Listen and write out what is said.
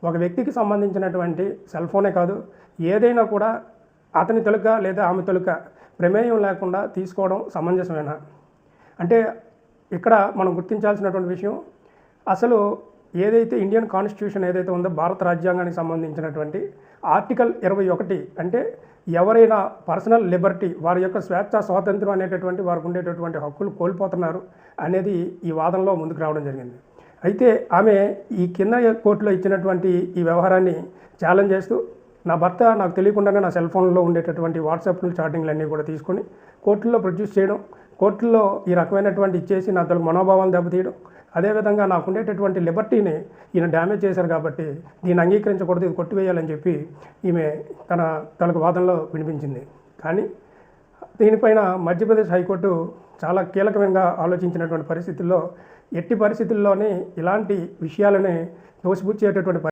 ఒక వ్యక్తికి సంబంధించినటువంటి సెల్ ఫోనే కాదు, ఏదైనా కూడా అతని తొలుక లేదా ఆమె తొలుక ప్రమేయం లేకుండా తీసుకోవడం సమంజసమేనా? అంటే ఇక్కడ మనం గుర్తించాల్సినటువంటి విషయం, అసలు ఏదైతే ఇండియన్ కాన్స్టిట్యూషన్ ఏదైతే ఉందో, భారత రాజ్యాంగానికి సంబంధించినటువంటి ఆర్టికల్ 21, అంటే ఎవరైనా పర్సనల్ లిబర్టీ, వారి యొక్క స్వేచ్ఛ స్వాతంత్రం అనేటటువంటి వారికి ఉండేటటువంటి హక్కులు కోల్పోతున్నారు అనేది ఈ వాదనలో ముందుకు రావడం జరిగింది. అయితే ఆమె ఈ కింద కోర్టులో ఇచ్చినటువంటి ఈ వ్యవహారాన్ని ఛాలెంజ్ చేస్తూ, నా భర్త నాకు తెలియకుండానే నా సెల్ ఫోన్లో ఉండేటటువంటి వాట్సాప్లు చాటింగ్లన్నీ కూడా తీసుకొని కోర్టుల్లో ప్రొడ్యూస్ చేయడం, కోర్టుల్లో ఈ రకమైనటువంటి ఇచ్చేసి నా తొలగు మనోభావాలు దెబ్బతీయడం, అదేవిధంగా నాకు ఉండేటటువంటి లిబర్టీని ఈయన డ్యామేజ్ చేశారు కాబట్టి దీన్ని అంగీకరించకూడదు, ఇది కొట్టివేయాలని చెప్పి ఈమె తన తనకు వాదనలో వినిపించింది. కానీ దీనిపైన మధ్యప్రదేశ్ హైకోర్టు చాలా కీలకంగా ఆలోచించినటువంటి పరిస్థితుల్లో, ఎట్టి పరిస్థితుల్లోనే ఇలాంటి విషయాలని తోసిపుచ్చేటటువంటి